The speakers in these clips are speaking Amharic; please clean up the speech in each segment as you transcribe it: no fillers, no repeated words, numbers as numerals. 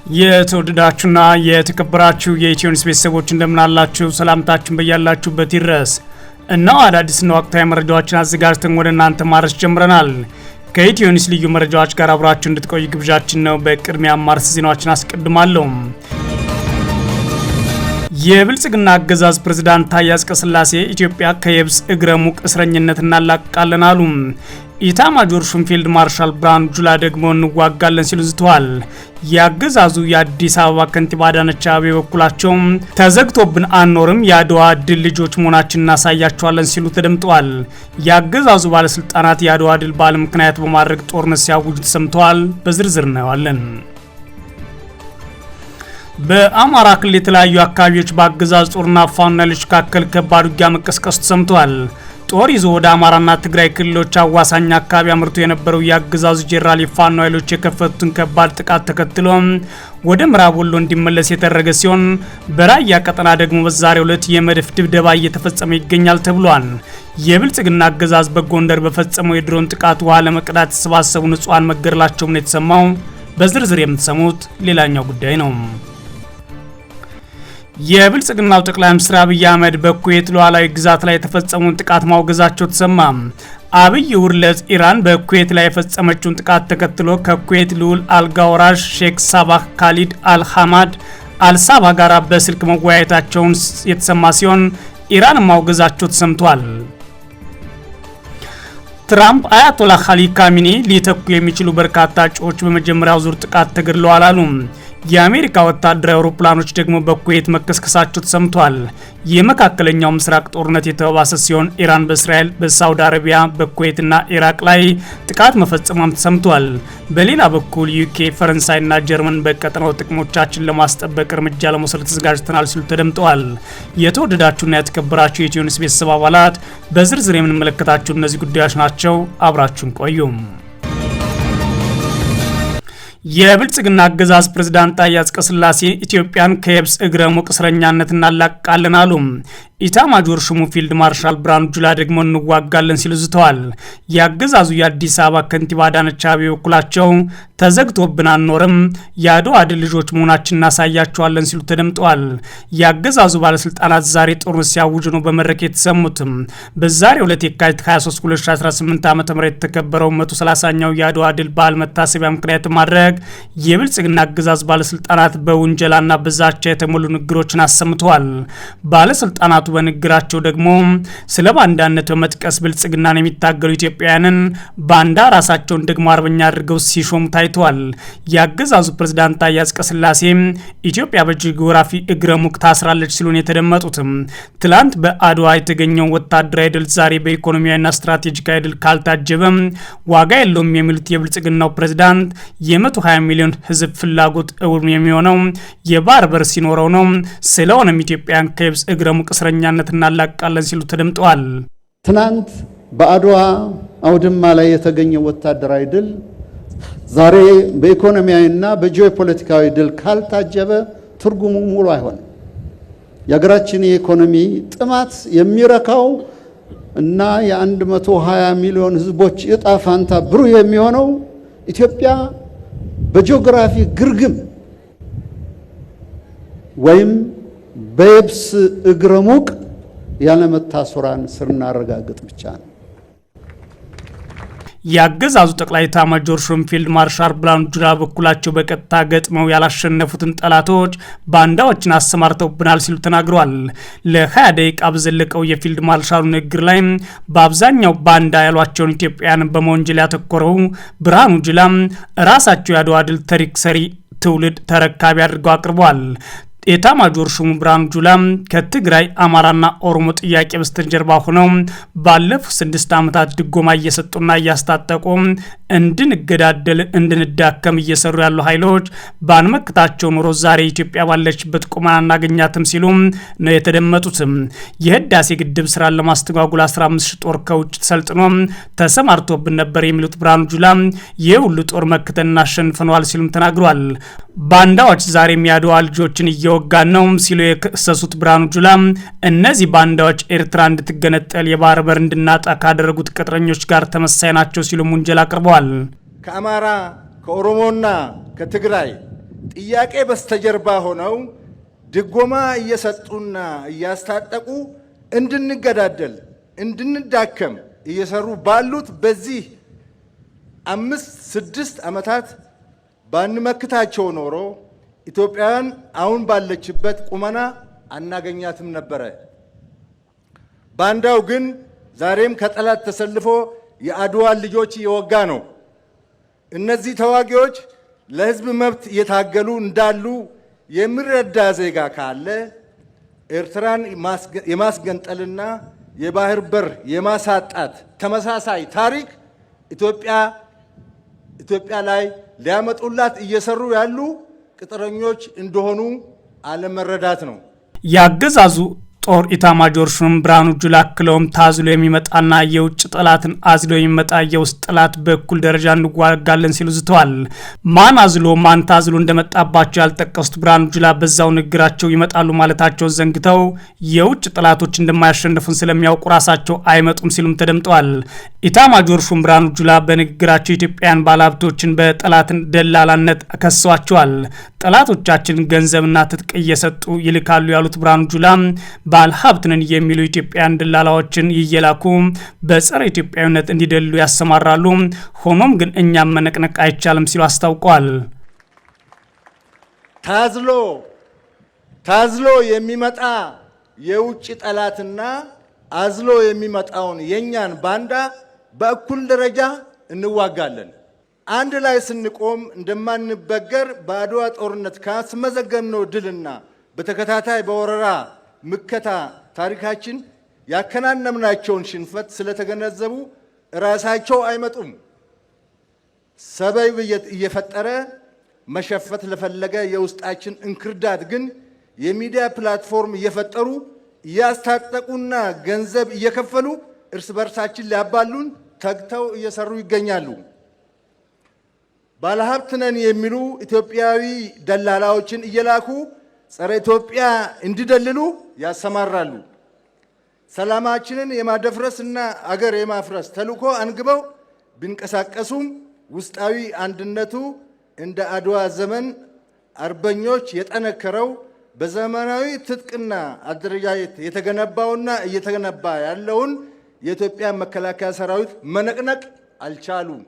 የተወደዳችሁና የተከበራችሁ የኢትዮ ኒውስ ቤተሰቦች እንደምናላችሁ ሰላምታችን በያላችሁበት ይድረስ። እና አዳዲስና ወቅታዊ መረጃዎችን አዘጋጅተን ወደ እናንተ ማድረስ ጀምረናል። ከኢትዮ ኒውስ ልዩ መረጃዎች ጋር አብራችሁ እንድትቆዩ ግብዣችን ነው። በቅድሚያ አማርስ ዜናዎችን አስቀድማለሁ። የብልጽግና አገዛዝ ፕሬዝዳንት ታዬ አጽቀሥላሴ ኢትዮጵያ ከየብስ እግረ ሙቅ እስረኝነት እናላቅቃለን አሉ። ኢታማጆር ሹም ፊልድ ማርሻል ብርሃኑ ጁላ ደግሞ እንዋጋለን ሲሉ ዝተዋል። የአገዛዙ የአዲስ አበባ ከንቲባ አዳነች አቤቤ በኩላቸው ተዘግቶብን አንኖርም፣ የአድዋ ድል ልጆች መሆናችን እናሳያቸዋለን ሲሉ ተደምጠዋል። የአገዛዙ ባለስልጣናት የአድዋ ድል በዓል ምክንያት በማድረግ ጦርነት ሲያውጁ ተሰምተዋል። በዝርዝር እናየዋለን። በአማራ ክልል የተለያዩ አካባቢዎች በአገዛዝ ጦርና ፋኖ ኃይሎች መካከል ከባድ ውጊያ መቀስቀሱ ተሰምቷል። ጦር ይዞ ወደ አማራና ትግራይ ክልሎች አዋሳኝ አካባቢ አምርቶ የነበረው የአገዛዙ ጄኔራል የፋኖ ኃይሎች የከፈቱትን ከባድ ጥቃት ተከትሎ ወደ ምዕራብ ወሎ እንዲመለስ የተደረገ ሲሆን በራያ ቀጠና ደግሞ በዛሬው ዕለት የመድፍ ድብደባ እየተፈጸመ ይገኛል ተብሏል። የብልጽግና አገዛዝ በጎንደር በፈጸመው የድሮን ጥቃት ውሃ ለመቅዳት የተሰባሰቡ ንጹሃን መገደላቸው ነው የተሰማው። በዝርዝር የምትሰሙት ሌላኛው ጉዳይ ነው። የብልጽግናው ጠቅላይ ሚኒስትር አብይ አህመድ በኩዌት ሉዓላዊ ግዛት ላይ የተፈጸመውን ጥቃት ማውገዛቸው ተሰማ። አብይ ውርለት ኢራን በኩዌት ላይ የፈጸመችውን ጥቃት ተከትሎ ከኩዌት ልዑል አልጋ ወራሽ ሼክ ሳባህ ካሊድ አልሐማድ አልሳባ ጋር በስልክ መወያየታቸውን የተሰማ ሲሆን ኢራን ማውገዛቸው ተሰምቷል። ትራምፕ አያቶላ አሊ ካሚኒ ሊተኩ የሚችሉ በርካታ እጩዎች በመጀመሪያው ዙር ጥቃት ተገድለዋል አሉ። የአሜሪካ ወታደራዊ አውሮፕላኖች ደግሞ በኩዌት መከስከሳቸው ተሰምቷል። የመካከለኛው ምስራቅ ጦርነት የተባባሰ ሲሆን ኢራን በእስራኤል፣ በሳውዲ አረቢያ፣ በኩዌትና ኢራቅ ላይ ጥቃት መፈጸሟም ተሰምቷል። በሌላ በኩል ዩኬ፣ ፈረንሳይና ጀርመን በቀጠናው ጥቅሞቻችን ለማስጠበቅ እርምጃ ለመውሰድ ተዘጋጅተናል ሲሉ ተደምጠዋል። የተወደዳችሁና የተከበራችሁ የኢትዮ ኒውስ ቤተሰብ አባላት በዝርዝር የምንመለከታችሁ እነዚህ ጉዳዮች ናቸው። አብራችሁን ቆዩም። የብልጽግና አገዛዝ ፕሬዝዳንት ታዬ አጽቀሥላሴ ኢትዮጵያን ከየብስ እግረ ሙቅ እስረኛነት እናላቅቃለን አሉ። ኢታማጆር ሹሙ ፊልድ ማርሻል ብርሃኑ ጁላ ደግሞ እንዋጋለን ሲሉ ዝተዋል። የአገዛዙ የአዲስ አበባ ከንቲባ አዳነች አቤቤ በኩላቸው ተዘግቶብን አንኖርም፣ የአድዋ ድል ልጆች መሆናችን እናሳያቸዋለን ሲሉ ተደምጠዋል። የአገዛዙ ባለስልጣናት ዛሬ ጦርነት ሲያውጁ ነው በመድረክ የተሰሙትም። በዛሬው ዕለት የካቲት 23 2018 ዓ.ም የተከበረው 130ኛው የአድዋ ድል በዓል መታሰቢያ ምክንያት ማድረግ የብልጽግና አገዛዝ ባለስልጣናት በውንጀላና በዛቻ የተሞሉ ንግግሮችን አሰምተዋል። ባለስልጣናቱ በንግግራቸው ደግሞ ስለ ባንዳነት በመጥቀስ ብልጽግናን የሚታገሉ ኢትዮጵያውያንን ባንዳ ራሳቸውን ደግሞ አርበኛ አድርገው ሲሾሙ ታይተዋል። የአገዛዙ ፕሬዝዳንት ታዬ አጽቀሥላሴ ኢትዮጵያ በጂኦግራፊ እግረ ሙቅ ታስራለች ሲሉን የተደመጡትም ትላንት በአድዋ የተገኘው ወታደራዊ ድል ዛሬ በኢኮኖሚያዊና ስትራቴጂካዊ ድል ካልታጀበም ዋጋ የለውም የሚሉት የብልጽግናው ፕሬዝዳንት የ120 ሚሊዮን ህዝብ ፍላጎት እውን የሚሆነው የባህር በር ሲኖረው ነው። ስለሆነም ኢትዮጵያን ከየብስ እግረ ሙቅ እስረኛነት እናላቅቃለን ሲሉ ተደምጠዋል። ትናንት በአድዋ አውድማ ላይ የተገኘው ወታደራዊ ድል ዛሬ በኢኮኖሚያዊና በጂኦፖለቲካዊ ድል ካልታጀበ ትርጉሙ ሙሉ አይሆንም። የሀገራችን የኢኮኖሚ ጥማት የሚረካው እና የ120 ሚሊዮን ህዝቦች እጣ ፋንታ ብሩህ የሚሆነው ኢትዮጵያ በጂኦግራፊ ግርግም ወይም በየብስ እግረ ሙቅ ያለመታሰሯን ስናረጋግጥ ብቻ ነው። የአገዛዙ ጠቅላይ ኤታማዦር ሹም ፊልድ ማርሻል ብርሃኑ ጁላ በኩላቸው በቀጥታ ገጥመው ያላሸነፉትን ጠላቶች ባንዳዎችን አሰማርተውብናል ሲሉ ተናግረዋል። ለ20 ደቂቃ በዘለቀው የፊልድ ማርሻሉ ንግግር ላይ በአብዛኛው ባንዳ ያሏቸውን ኢትዮጵያውያን በመወንጀል ያተኮረው ብርሃኑ ጁላ ራሳቸው የአድዋ ድል ታሪክ ሰሪ ትውልድ ተረካቢ አድርገው አቅርበዋል። ኤታማጆር ሹሙ ብርሃኑ ጁላ ከትግራይ አማራና ኦሮሞ ጥያቄ በስተጀርባ ሆነው ባለፉት 6 ዓመታት ድጎማ እየሰጡና እያስታጠቁ እንድንገዳደል እንድንዳከም እየሰሩ ያሉ ኃይሎች ባንመክታቸው ኖሮ ዛሬ ኢትዮጵያ ባለችበት ቁመና እናገኛትም ሲሉ ነው የተደመጡትም። የህዳሴ ግድብ ስራን ለማስተጓጉል 15 ሺህ ጦር ከውጭ ተሰልጥኖ ተሰማርቶብን ነበር የሚሉት ብርሃኑ ጁላ የሁሉ ጦር መክተን እናሸንፈናል ሲሉም ተናግሯል። ባንዳዎች ዛሬም ያድዋ ልጆችን እየወጋን ነው ሲሉ የከሰሱት ብርሃኑ ጁላ እነዚህ ባንዳዎች ኤርትራ እንድትገነጠል የባህር በር እንድናጣ ካደረጉት ቅጥረኞች ጋር ተመሳሳይ ናቸው ሲሉ ሙንጀል አቅርበዋል። ከአማራ ከኦሮሞና ከትግራይ ጥያቄ በስተጀርባ ሆነው ድጎማ እየሰጡና እያስታጠቁ እንድንገዳደል እንድንዳከም እየሰሩ ባሉት በዚህ 5-6 ዓመታት ባንመክታቸው ኖሮ ኢትዮጵያን አሁን ባለችበት ቁመና አናገኛትም ነበረ። ባንዳው ግን ዛሬም ከጠላት ተሰልፎ የአድዋን ልጆች እየወጋ ነው። እነዚህ ተዋጊዎች ለሕዝብ መብት እየታገሉ እንዳሉ የሚረዳ ዜጋ ካለ ኤርትራን የማስገንጠልና የባህር በር የማሳጣት ተመሳሳይ ታሪክ ኢትዮጵያ ላይ ሊያመጡላት እየሰሩ ያሉ ቅጥረኞች እንደሆኑ አለመረዳት ነው። ያገዛዙ ጦር ኢታማጆር ሹም ብርሃኑ ጁላ አክለውም ታዝሎ የሚመጣና የውጭ ጠላትን አዝሎ የሚመጣ የውስጥ ጠላት በኩል ደረጃ እንዋጋለን ሲሉ ዝተዋል። ማን አዝሎ ማን ታዝሎ እንደመጣባቸው ያልጠቀሱት ብርሃኑ ጁላ በዛው ንግግራቸው ይመጣሉ ማለታቸው ዘንግተው የውጭ ጠላቶች እንደማያሸንፉን ስለሚያውቁ ራሳቸው አይመጡም ሲሉም ተደምጠዋል። ኢታማጆር ሹም ብርሃኑ ጁላ በንግግራቸው ኢትዮጵያውያን ባለሀብቶችን በጠላትን ደላላነት ከሰዋቸዋል። ጠላቶቻችን ገንዘብና ትጥቅ እየሰጡ ይልካሉ ያሉት ብርሃኑ ጁላ ባለሀብት ነን የሚሉ ኢትዮጵያውያን ደላላዎችን እየላኩ በጸረ ኢትዮጵያዊነት እንዲደሉ ያሰማራሉ። ሆኖም ግን እኛም መነቅነቅ አይቻልም ሲሉ አስታውቀዋል። ታዝሎ የሚመጣ የውጭ ጠላትና አዝሎ የሚመጣውን የኛን ባንዳ በእኩል ደረጃ እንዋጋለን። አንድ ላይ ስንቆም እንደማንበገር በአድዋ ጦርነት ካስመዘገብነው ድልና በተከታታይ በወረራ ምከታ ታሪካችን ያከናነምናቸውን ሽንፈት ስለተገነዘቡ ራሳቸው አይመጡም። ሰበብ እየፈጠረ መሸፈት ለፈለገ የውስጣችን እንክርዳድ ግን የሚዲያ ፕላትፎርም እየፈጠሩ እያስታጠቁና ገንዘብ እየከፈሉ እርስ በርሳችን ሊያባሉን ተግተው እየሰሩ ይገኛሉ። ባለሀብት ነን የሚሉ ኢትዮጵያዊ ደላላዎችን እየላኩ ጸረ ኢትዮጵያ እንዲደልሉ ያሰማራሉ። ሰላማችንን የማደፍረስና አገር የማፍረስ ተልዕኮ አንግበው ቢንቀሳቀሱም ውስጣዊ አንድነቱ እንደ አድዋ ዘመን አርበኞች የጠነከረው በዘመናዊ ትጥቅና አደረጃጀት የተገነባውና እየተገነባ ያለውን የኢትዮጵያ መከላከያ ሰራዊት መነቅነቅ አልቻሉም።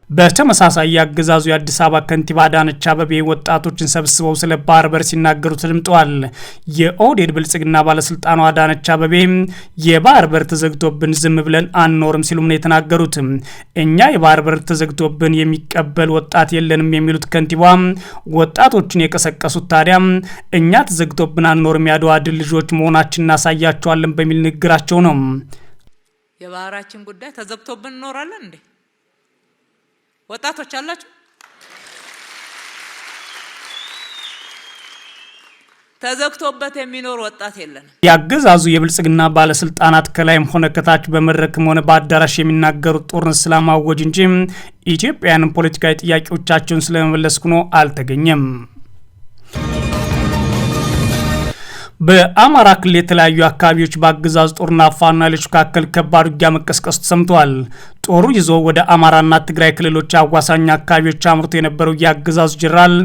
በተመሳሳይ ያገዛዙ የአዲስ አበባ ከንቲባ አዳነች አቤቤ ወጣቶችን ሰብስበው ስለ ባህር በር ሲናገሩ ተደምጠዋል። የኦህዴድ ብልጽግና ባለስልጣኗ አዳነች አቤቤ የባህር በር ተዘግቶብን ዝም ብለን አንኖርም ሲሉም ነው የተናገሩት። እኛ የባህር በር ተዘግቶብን የሚቀበል ወጣት የለንም የሚሉት ከንቲባ ወጣቶችን የቀሰቀሱት ታዲያ እኛ ተዘግቶብን አንኖርም ያድዋ ድል ልጆች መሆናችን እናሳያቸዋለን በሚል ንግግራቸው ነው። የባህራችን ጉዳይ ተዘግቶብን እንኖራለን እንዴ? ወጣቶች አላችሁ? ተዘግቶበት የሚኖር ወጣት የለንም። ያገዛዙ የብልጽግና ባለስልጣናት ከላይም ሆነ ከታች በመድረክም ሆነ በአዳራሽ የሚናገሩት ጦርነት ስለማወጅ እንጂ ኢትዮጵያውያን ፖለቲካዊ ጥያቄዎቻቸውን ስለመመለስ ሆኖ አልተገኘም። በአማራ ክልል የተለያዩ አካባቢዎች በአገዛዙ ጦርና ፋኖ ኃይሎች መካከል ከባድ ውጊያ መቀስቀሱ ተሰምቷል። ጦሩ ይዞ ወደ አማራና ትግራይ ክልሎች አዋሳኝ አካባቢዎች አምርቶ የነበረው የአገዛዙ ጀነራል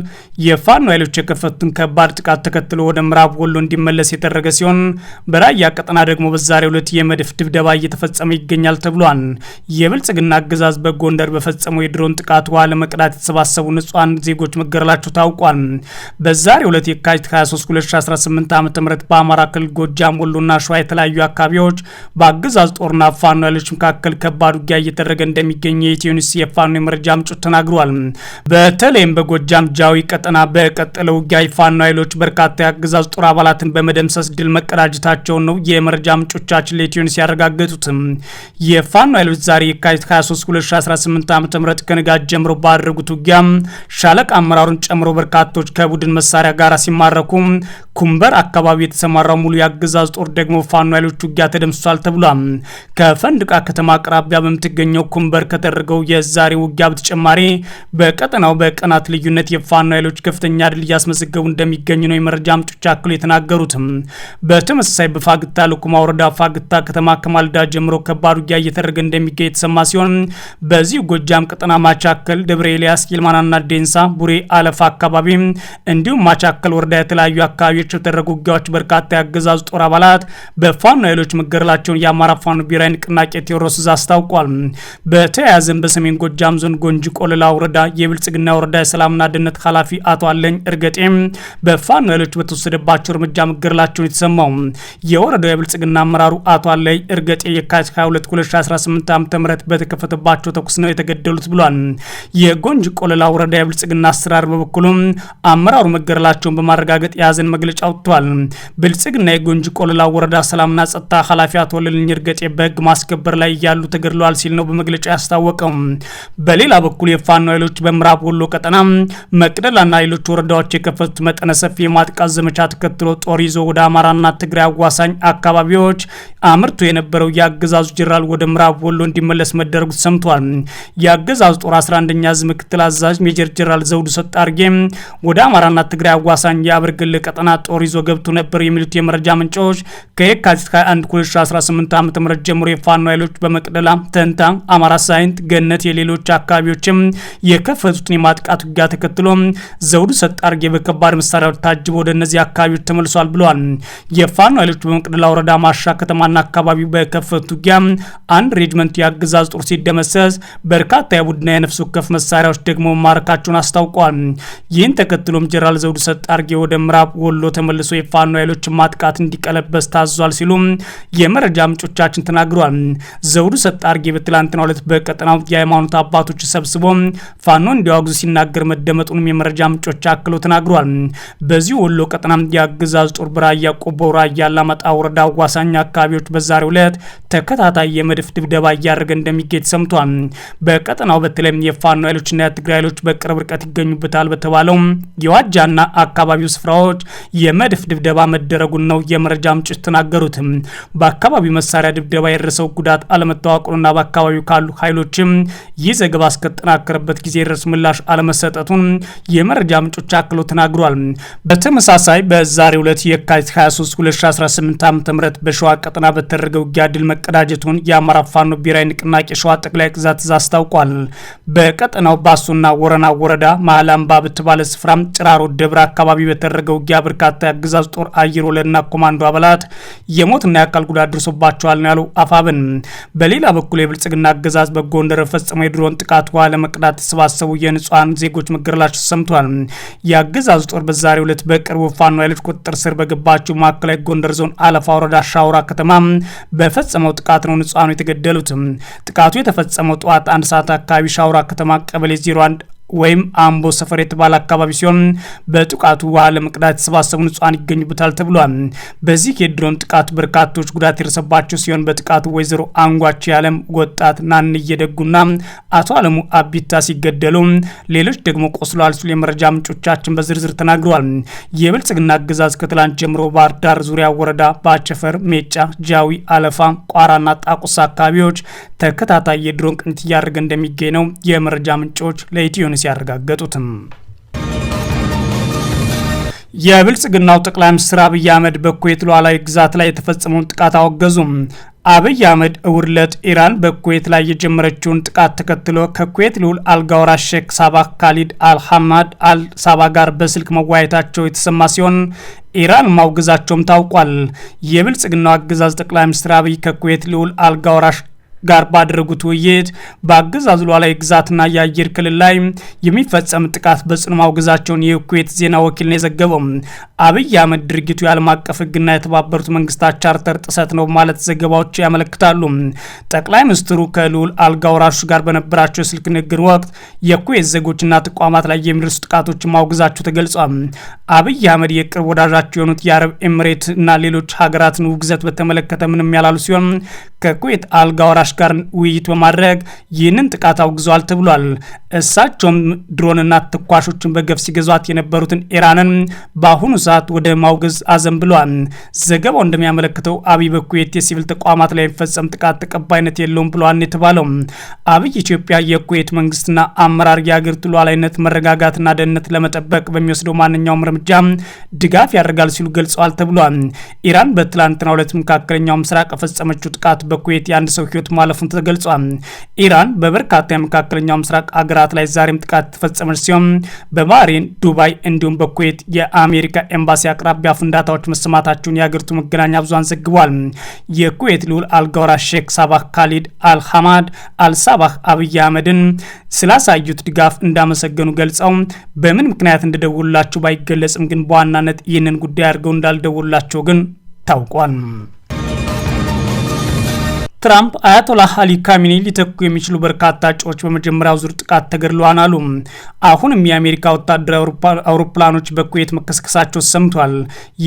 የፋኖ ኃይሎች የከፈቱትን ከባድ ጥቃት ተከትሎ ወደ ምዕራብ ወሎ እንዲመለስ የተደረገ ሲሆን በራያ ቀጠና ደግሞ በዛሬው ዕለት የመድፍ ድብደባ እየተፈጸመ ይገኛል ተብሏል። የብልጽግና አገዛዝ በጎንደር በፈጸመው የድሮን ጥቃት ውሃ ለመቅዳት የተሰባሰቡ ንጹሃን ዜጎች መገደላቸው ታውቋል። በዛሬው ዕለት የካቲት 23 2018 ዓ.ም በአማራ ክልል ጎጃም፣ ወሎና ሸዋ የተለያዩ አካባቢዎች በአገዛዙ ጦርና ፋኖ ኃይሎች መካከል ከባድ ውጊያ እየተደረገ እንደሚገኝ የኢትዮኒውስ የፋኖ የመረጃ ምንጮች ተናግረዋል። በተለይም በጎጃም ጃዊ ቀጠና በቀጠለው ውጊያ የፋኖ ኃይሎች በርካታ የአገዛዙ ጦር አባላትን በመደምሰስ ድል መቀዳጀታቸውን ነው የመረጃ ምንጮቻችን ለኢትዮኒውስ ያረጋገጡት። የፋኖ ኃይሎች ዛሬ የካቲት 23 2018 ዓ.ም ከንጋት ጀምሮ ባደረጉት ውጊያ ሻለቃ አመራሩን ጨምሮ በርካቶች ከቡድን መሳሪያ ጋር ሲማረኩ ኩምበር አካባቢ የተሰማራው ሙሉ የአገዛዝ ጦር ደግሞ ፋኖ ኃይሎች ውጊያ ተደምስሷል ተብሏል። ከፈንድቃ ከተማ አቅራቢያ በምትገኝ በምትገኘው ኩምበር ከተደረገው የዛሬ ውጊያ በተጨማሪ በቀጠናው በቀናት ልዩነት የፋኖ ኃይሎች ከፍተኛ ድል እያስመዘገቡ እንደሚገኙ ነው የመረጃ ምንጮች አክለው የተናገሩት። በተመሳሳይ በፋግታ ለኩማ ወረዳ ፋግታ ከተማ ከማልዳ ጀምሮ ከባድ ውጊያ እየተደረገ እንደሚገኝ የተሰማ ሲሆን በዚህ ጎጃም ቀጠና ማቻከል፣ ደብረ ኤልያስ፣ ይልማናና ዴንሳ፣ ቡሬ፣ አለፋ አካባቢ እንዲሁም ማቻከል ወረዳ የተለያዩ አካባቢዎች የተደረጉ ውጊያዎች በርካታ ያገዛዙ ጦር አባላት በፋኖ ኃይሎች መገደላቸውን የአማራ ፋኖ ብሔራዊ ንቅናቄ ቴዎድሮስ አስታውቋል። በተያያዘም በሰሜን ጎጃም ዞን ጎንጂ ቆለላ ወረዳ የብልጽግና ወረዳ የሰላምና ደህንነት ኃላፊ አቶ አለኝ እርገጤ በፋኖ ኃይሎች በተወሰደባቸው እርምጃ መገደላቸውን የተሰማው የወረዳው የብልጽግና አመራሩ አቶ አለኝ እርገጤ የካቲት 22 2018 ዓ.ም በተከፈተባቸው ተኩስ ነው የተገደሉት ብሏል። የጎንጂ ቆለላ ወረዳ የብልጽግና አሰራር በበኩሉ አመራሩ መገደላቸውን በማረጋገጥ የያዘን መግለጫ አውጥቷል። ብልጽግና የጎንጂ ቆለላ ወረዳ ሰላምና ጸጥታ ኃላፊ አቶ አለኝ እርገጤ በህግ ማስከበር ላይ ያሉ ተገድለዋል ሲል ነው በመግለጫ ያስታወቀው። በሌላ በኩል የፋኖ ኃይሎች በምዕራብ ወሎ ቀጠና መቅደላና ሌሎች ወረዳዎች የከፈቱት መጠነ ሰፊ የማጥቃት ዘመቻ ተከትሎ ጦር ይዞ ወደ አማራና ትግራይ አዋሳኝ አካባቢዎች አምርቶ የነበረው የአገዛዙ ጀነራል ወደ ምዕራብ ወሎ እንዲመለስ መደረጉ ሰምቷል። የአገዛዙ ጦር 11ኛ ዕዝ ምክትል አዛዥ ሜጀር ጀነራል ዘውዱ ሰጣርጌ ወደ አማራና ትግራይ አዋሳኝ የአብርግል ቀጠና ጦር ይዞ ገብቶ ነበር የሚሉት የመረጃ ምንጮች ከየካቲት 21 2018 ዓ.ም ጀምሮ የፋኖ ኃይሎች በመቅደላ፣ ተንታ፣ አማራ ሳይንት፣ ገነት የሌሎች አካባቢዎችም የከፈቱትን የማጥቃት ውጊያ ተከትሎ ዘውዱ ሰጣርጌ በከባድ መሳሪያዎች ታጅቦ ወደ እነዚህ አካባቢዎች ተመልሷል ብለዋል። የፋኖ ኃይሎች በመቅደላ ወረዳ ማሻ ከተማና አካባቢው በከፈቱት ውጊያ አንድ ሬጅመንት የአገዛዝ ጦር ሲደመሰስ በርካታ የቡድንና የነፍስ ወከፍ መሳሪያዎች ደግሞ ማረካቸውን አስታውቀዋል። ይህን ተከትሎም ጀነራል ዘውዱ ሰጣርጌ ወደ ምዕራብ ወሎ ተመልሶ የፋኖ ኃይሎችን ማጥቃት እንዲቀለበስ ታዟል ሲሉ የመረጃ ምንጮቻችን ተናግረዋል። ዘውዱ ሰጣርጌ በትላንትናው ዕለት በቀጠናው የሃይማኖት አባቶች ሰብስቦ ፋኖ እንዲያወግዙ ሲናገር መደመጡንም የመረጃ ምንጮች አክለው ተናግረዋል። በዚህ ወሎ ቀጠና የአገዛዝ ጦር በራያ ቆቦ፣ ራያ አላማጣ ወረዳ አዋሳኝ አካባቢዎች በዛሬው ዕለት ተከታታይ የመድፍ ድብደባ እያደረገ እንደሚገኝ ተሰምቷል። በቀጠናው በተለይም የፋኖ ኃይሎችና የትግራይ ኃይሎች በቅርብ ርቀት ይገኙበታል በተባለው የዋጃና አካባቢው ስፍራዎች የመድፍ ድብደባ መደረጉን ነው የመረጃ ምንጮች ተናገሩት። በአካባቢው መሳሪያ ድብደባ የደረሰው ጉዳት አለመታወቁንና በአካባቢው ካሉ ኃይሎችም ይህ ዘገባ እስከተጠናከረበት ጊዜ ድረስ ምላሽ አለመሰጠቱን የመረጃ ምንጮች አክለው ተናግሯል። በተመሳሳይ በዛሬው ዕለት የካቲት 23 2018 ዓ.ም በሸዋ ቀጠና በተደረገ ውጊያ ድል መቀዳጀቱን የአማራ ፋኖ ብሔራዊ ንቅናቄ ሸዋ ጠቅላይ ግዛት አስታውቋል። በቀጠናው ባሶና ወረና ወረዳ መሃል አምባ በተባለ ስፍራ ጭራሮ ደብረ አካባቢ በተደረገ ውጊያ በርካታ የአገዛዝ ጦር አየር ወለድና ኮማንዶ አባላት የሞትና የአካል ጉዳት ደርሶባቸዋል ነው ያለው አፋብን። በሌላ በኩል የብልጽግና አገዛዝ በጎንደር ፈጸመው የድሮን ጥቃት ውሃ ለመቅዳት የተሰባሰቡ የንጹሃን ዜጎች መገደላቸው ሰምቷል። የአገዛዝ ጦር በዛሬው ዕለት በቅርቡ ፋኖ ኃይሎች ቁጥጥር ስር በገባችው ማዕከላዊ ጎንደር ዞን አለፋ ወረዳ ሻውራ ከተማ በፈጸመው ጥቃት ነው ንጹሃኑ የተገደሉት። ጥቃቱ የተፈጸመው ጠዋት 1 ሰዓት አካባቢ ሻውራ ከተማ ቀበሌ 01 ወይም አምቦ ሰፈር የተባለ አካባቢ ሲሆን በጥቃቱ ውሃ ለመቅዳት የተሰባሰቡ ንጹሃን ይገኙበታል ተብሏል። በዚህ የድሮን ጥቃት በርካቶች ጉዳት የደረሰባቸው ሲሆን በጥቃቱ ወይዘሮ አንጓች ያለም ወጣት ናንዬ ደጉና አቶ አለሙ አቢታ ሲገደሉ ሌሎች ደግሞ ቆስለዋል ሲሉ የመረጃ ምንጮቻችን በዝርዝር ተናግረዋል። የብልጽግና አገዛዝ ከትላንት ጀምሮ ባህር ዳር ዙሪያ ወረዳ ባቸፈር፣ ሜጫ፣ ጃዊ፣ አለፋ፣ ቋራና ጣቁሳ አካባቢዎች ተከታታይ የድሮን ቅኝት እያደረገ እንደሚገኝ ነው የመረጃ ምንጮች ለኢትዮ ሲያረጋገጡትም። የብልጽግናው ጠቅላይ ሚኒስትር አብይ አህመድ በኩዌት ሉዓላዊ ግዛት ላይ የተፈጸመውን ጥቃት አወገዙም። አብይ አህመድ እሁድ ዕለት ኢራን በኩዌት ላይ የጀመረችውን ጥቃት ተከትሎ ከኩዌት ልዑል አልጋወራሽ ሼክ ሳባህ ካሊድ አልሐማድ አልሳባ ጋር በስልክ መወያየታቸው የተሰማ ሲሆን ኢራን ማውገዛቸውም ታውቋል። የብልጽግናው አገዛዝ ጠቅላይ ሚኒስትር አብይ ከኩዌት ልዑል አልጋወራሽ ጋር ባደረጉት ውይይት በአገዛዙ ሉዓላዊ ግዛትና የአየር ክልል ላይ የሚፈጸም ጥቃት በጽኑ ማውገዛቸውን የኩዌት ዜና ወኪል ነው የዘገበው። አብይ አህመድ ድርጊቱ የዓለም አቀፍ ሕግና የተባበሩት መንግስታት ቻርተር ጥሰት ነው ማለት ዘገባዎች ያመለክታሉ። ጠቅላይ ሚኒስትሩ ከልዑል አልጋወራሹ ጋር በነበራቸው የስልክ ንግግር ወቅት የኩዌት ዜጎችና ተቋማት ላይ የሚደርሱ ጥቃቶችን ማውገዛቸው ተገልጿል። አብይ አህመድ የቅርብ ወዳጃቸው የሆኑት የአረብ ኤምሬት እና ሌሎች ሀገራትን ውግዘት በተመለከተ ምንም ያላሉ ሲሆን ከኩዌት አልጋ ወራሽ ጋር ውይይት በማድረግ ይህንን ጥቃት አውግዘዋል ተብሏል። እሳቸውም ድሮንና ተኳሾችን በገፍ ሲገዟት የነበሩትን ኢራንን በአሁኑ ሰዓት ወደ ማውገዝ አዘንብለዋል። ዘገባው እንደሚያመለክተው አብይ በኩዌት የሲቪል ተቋማት ላይ የሚፈጸም ጥቃት ተቀባይነት የለውም ብለዋል የተባለው አብይ ኢትዮጵያ የኩዌት መንግስትና አመራር የሀገሪቱ ሉዓላዊነት መረጋጋትና ደህንነት ለመጠበቅ በሚወስደው ማንኛውም እርምጃ ድጋፍ ያደርጋል ሲሉ ገልጸዋል ተብሏል። ኢራን በትላንትናው ዕለት መካከለኛው ምስራቅ የፈጸመችው ጥቃት በኩዌት የአንድ ሰው ህይወት ማለፉን ተገልጿል። ኢራን በበርካታ የመካከለኛው ምስራቅ አገራት ላይ ዛሬም ጥቃት ተፈጸመች ሲሆን በባህሬን፣ ዱባይ እንዲሁም በኩዌት የአሜሪካ ኤምባሲ አቅራቢያ ፍንዳታዎች መሰማታቸውን የሀገሪቱ መገናኛ ብዙሃን ዘግቧል። የኩዌት ልዑል አልጋ ወራሽ ሼክ ሳባህ ካሊድ አልሐማድ አልሳባህ አብይ አህመድን ስላሳዩት ድጋፍ እንዳመሰገኑ ገልጸው በምን ምክንያት እንደደወሉላቸው ባይገለጽም ግን በዋናነት ይህንን ጉዳይ አድርገው እንዳልደወሉላቸው ግን ታውቋል። ትራምፕ አያቶላህ አሊ ካሚኒ ሊተኩ የሚችሉ በርካታ እጩዎች በመጀመሪያው ዙር ጥቃት ተገድለዋል አሉ። አሁንም የአሜሪካ ወታደራዊ አውሮፕላኖች በኩዌት መከስከሳቸው ሰምቷል።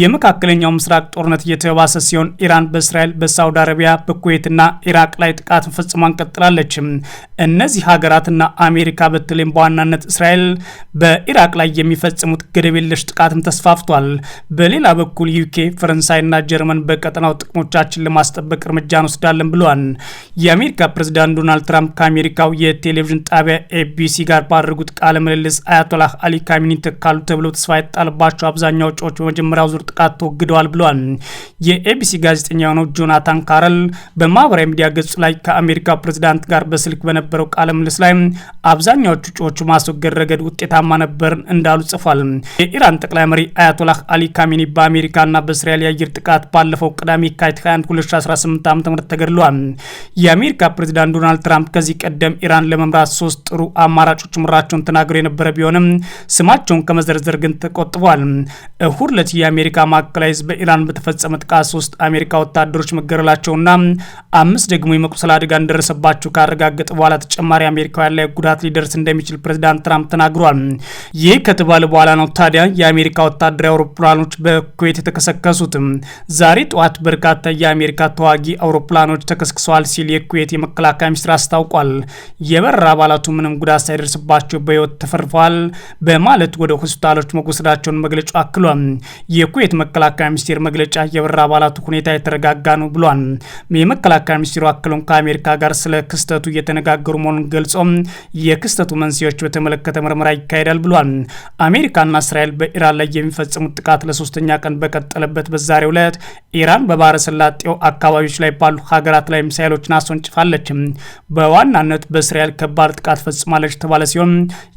የመካከለኛው ምስራቅ ጦርነት እየተባባሰ ሲሆን ኢራን በእስራኤል፣ በሳውዲ አረቢያ፣ በኩዌትና ኢራቅ ላይ ጥቃት መፈጸሟን ቀጥላለች። እነዚህ ሀገራትና አሜሪካ በተለይም በዋናነት እስራኤል በኢራቅ ላይ የሚፈጽሙት ገደብ የለሽ ጥቃትም ተስፋፍቷል። በሌላ በኩል ዩኬ፣ ፈረንሳይና ጀርመን በቀጠናው ጥቅሞቻችን ለማስጠበቅ እርምጃ እንወስዳለን ብለዋል። የአሜሪካ ፕሬዝዳንት ዶናልድ ትራምፕ ከአሜሪካው የቴሌቪዥን ጣቢያ ኤቢሲ ጋር ባደረጉት ቃለ ምልልስ አያቶላህ አሊ ካሚኒ ተካሉ ተብለው ተስፋ የጣለባቸው አብዛኛው እጩዎች በመጀመሪያው ዙር ጥቃት ተወግደዋል ብለዋል። የኤቢሲ ጋዜጠኛ የሆነው ጆናታን ካረል በማህበራዊ ሚዲያ ገጹ ላይ ከአሜሪካው ፕሬዝዳንት ጋር በስልክ በነበረው ቃለ ምልልስ ላይ አብዛኛዎቹ እጩዎቹ ማስወገድ ረገድ ውጤታማ ነበር እንዳሉ ጽፏል። የኢራን ጠቅላይ መሪ አያቶላህ አሊ ካሚኒ በአሜሪካና በእስራኤል የአየር ጥቃት ባለፈው ቅዳሜ የካቲት 21 2018 ዓ.ም ተገድለዋል። የአሜሪካ ፕሬዝዳንት ዶናልድ ትራምፕ ከዚህ ቀደም ኢራን ለመምራት 3 ጥሩ አማራጮች ምራቸውን ተናግረው የነበረ ቢሆንም ስማቸውን ከመዘርዘር ግን ተቆጥበዋል። እሁድ ዕለት የአሜሪካ ማዕከላዊ ዕዝ በኢራን በተፈጸመ ጥቃት 3 አሜሪካ ወታደሮች መገደላቸውና 5 ደግሞ የመቁሰል አደጋ እንደደረሰባቸው ካረጋገጠ በኋላ ተጨማሪ አሜሪካውያን ላይ ጉዳት ሊደርስ እንደሚችል ፕሬዝዳንት ትራምፕ ተናግረዋል። ይህ ከተባለ በኋላ ነው ታዲያ የአሜሪካ ወታደራዊ አውሮፕላኖች በኩዌት የተከሰከሱት። ዛሬ ጠዋት በርካታ የአሜሪካ ተዋጊ አውሮፕላኖች ተከስክሰዋል ሲል የኩዌት የመከላከያ ሚኒስትር አስታውቋል። የበረራ አባላቱ ምንም ጉዳት ሳይደርስባቸው በህይወት ተፈርፈዋል በማለት ወደ ሆስፒታሎች መወሰዳቸውን መግለጫው አክሏል። የኩዌት መከላከያ ሚኒስቴር መግለጫ የበረራ አባላቱ ሁኔታ የተረጋጋ ነው ብሏል። የመከላከያ ሚኒስቴሩ አክሎም ከአሜሪካ ጋር ስለ ክስተቱ እየተነጋገሩ መሆኑን ገልጾ የክስተቱ መንስኤዎች በተመለከተ ምርመራ ይካሄዳል ብሏል። አሜሪካና እስራኤል በኢራን ላይ የሚፈጽሙት ጥቃት ለሶስተኛ ቀን በቀጠለበት በዛሬው ዕለት ኢራን በባህረ ሰላጤው አካባቢዎች ላይ ባሉ ሀገራት ላይ ሚሳኤሎችን አስወንጭፋለች። በዋናነት በእስራኤል ከባድ ጥቃት ፈጽማለች ተባለ ሲሆን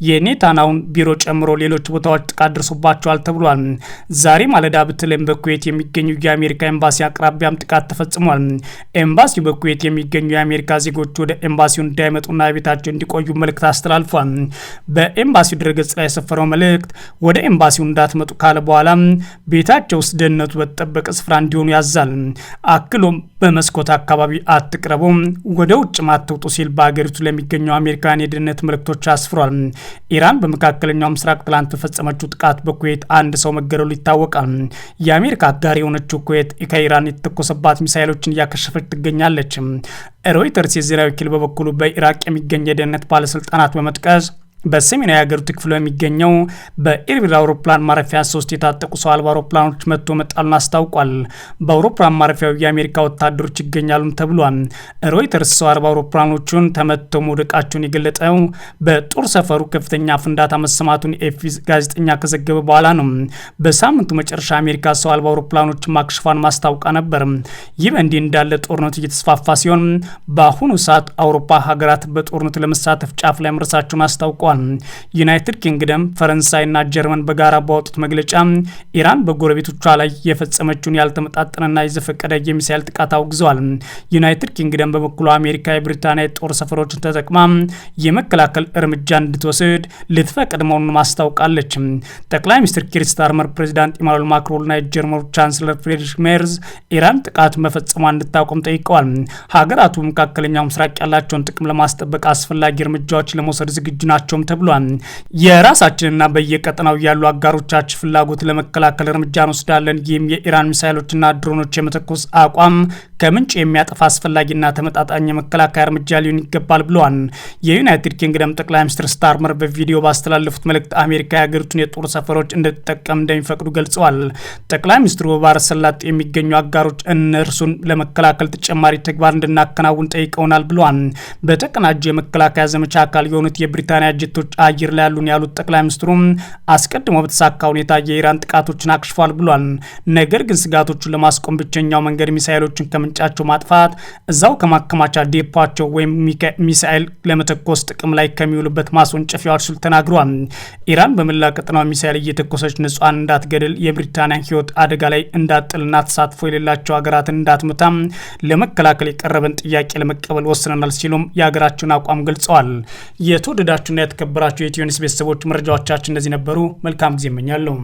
የኔታናውን ቢሮ ጨምሮ ሌሎች ቦታዎች ጥቃት ደርሶባቸዋል ተብሏል። ዛሬ ማለዳ በተለይም በኩዌት የሚገኙ የአሜሪካ ኤምባሲ አቅራቢያም ጥቃት ተፈጽሟል። ኤምባሲው በኩዌት የሚገኙ የአሜሪካ ዜጎች ወደ ኤምባሲው እንዳይመጡና ቤታቸው እንዲቆዩ መልእክት አስተላልፏል። በኤምባሲው ድረገጽ ላይ የሰፈረው መልእክት ወደ ኤምባሲው እንዳትመጡ ካለ በኋላ ቤታቸው ውስጥ ደህንነቱ በተጠበቀ ስፍራ እንዲሆኑ ያዛል። አክሎም በመስኮት አካባቢ አትቅረቡም፣ ወደ ውጭ ማትውጡ ሲል በአገሪቱ ለሚገኙ አሜሪካውያን የደህንነት መልእክቶች አስፍሯል። ኢራን በመካከለኛው ምስራቅ ትላንት በፈጸመችው ጥቃት በኩዌት አንድ ሰው መገደሉ ይታወቃል። የአሜሪካ አጋር የሆነችው ኩዌት ከኢራን የተተኮሰባት ሚሳኤሎችን እያከሸፈች ትገኛለች። ሮይተርስ የዜና ወኪል በበኩሉ በኢራቅ የሚገኝ የደህንነት ባለስልጣናት በመጥቀስ በሰሜናዊ ሀገሪቱ ክፍል የሚገኘው በኤርቢል አውሮፕላን ማረፊያ 3 የታጠቁ ሰው አልባ አውሮፕላኖች መጥቶ መጣሉን አስታውቋል። በአውሮፕላን ማረፊያው የአሜሪካ ወታደሮች ይገኛሉም ተብሏል። ሮይተርስ ሰው አልባ አውሮፕላኖቹን ተመተው መውደቃቸውን የገለጠው በጦር ሰፈሩ ከፍተኛ ፍንዳታ መሰማቱን ኤፍፒ ጋዜጠኛ ከዘገበ በኋላ ነው። በሳምንቱ መጨረሻ አሜሪካ ሰው አልባ አውሮፕላኖችን ማክሸፏን ማስታወቃ ነበር። ይህ በእንዲህ እንዳለ ጦርነቱ እየተስፋፋ ሲሆን በአሁኑ ሰዓት አውሮፓ ሀገራት በጦርነቱ ለመሳተፍ ጫፍ ላይ መድረሳቸውን አስታውቋል። ዩናይትድ ኪንግደም፣ ፈረንሳይና ጀርመን በጋራ ባወጡት መግለጫ ኢራን በጎረቤቶቿ ላይ የፈጸመችውን ያልተመጣጠነና የዘፈቀደ የሚሳኤል ጥቃት አውግዘዋል። ዩናይትድ ኪንግደም በበኩሉ አሜሪካ የብሪታንያ የጦር ሰፈሮችን ተጠቅማ የመከላከል እርምጃ እንድትወስድ ልትፈቅድ መሆኑን ማስታወቃለች። ጠቅላይ ሚኒስትር ኪር ስታርመር ፕሬዚዳንት ኢማኑኤል ማክሮንና የጀርመኑ ቻንስለር ፍሬድሪክ ሜርዝ ኢራን ጥቃት መፈጸሟ እንድታቆም ጠይቀዋል። ሀገራቱ መካከለኛው ምስራቅ ያላቸውን ጥቅም ለማስጠበቅ አስፈላጊ እርምጃዎች ለመውሰድ ዝግጁ ናቸው ተብሏል። የራሳችንና በየቀጠናው ያሉ አጋሮቻችን ፍላጎት ለመከላከል እርምጃ እንወስዳለን። ይህም የኢራን ሚሳይሎችና ድሮኖች የመተኮስ አቋም ከምንጭ የሚያጠፋ አስፈላጊና ተመጣጣኝ የመከላከያ እርምጃ ሊሆን ይገባል ብለዋል። የዩናይትድ ኪንግደም ጠቅላይ ሚኒስትር ስታርመር በቪዲዮ ባስተላለፉት መልእክት አሜሪካ የሀገሪቱን የጦር ሰፈሮች እንድትጠቀም እንደሚፈቅዱ ገልጸዋል። ጠቅላይ ሚኒስትሩ በባህረ ሰላጤ የሚገኙ አጋሮች እነርሱን ለመከላከል ተጨማሪ ተግባር እንድናከናውን ጠይቀውናል ብለዋል። በተቀናጀ የመከላከያ ዘመቻ አካል የሆኑት የብሪታንያ ጀቶች አየር ላይ ያሉን ያሉት ጠቅላይ ሚኒስትሩ አስቀድሞ በተሳካ ሁኔታ የኢራን ጥቃቶችን አክሽፏል ብሏል። ነገር ግን ስጋቶቹን ለማስቆም ብቸኛው መንገድ ሚሳኤሎችን ከምንጫቸው ማጥፋት፣ እዛው ከማከማቻ ዴፖቸው ወይም ሚሳኤል ለመተኮስ ጥቅም ላይ ከሚውሉበት ማስወንጨፊያዎች ሲሉ ተናግረዋል። ኢራን በመላ ቀጠናው ሚሳኤል እየተኮሰች ንጹሃን እንዳትገድል፣ የብሪታንያን ሕይወት አደጋ ላይ እንዳጥልና ተሳትፎ የሌላቸው ሀገራትን እንዳትመታ ለመከላከል የቀረበን ጥያቄ ለመቀበል ወስነናል ሲሉም የሀገራቸውን አቋም ገልጸዋል። የተወደዳችሁና የተከበራችሁ የኢትዮ ኒውስ ቤተሰቦች መረጃዎቻችን እነዚህ ነበሩ። መልካም ጊዜ እመኛለሁ።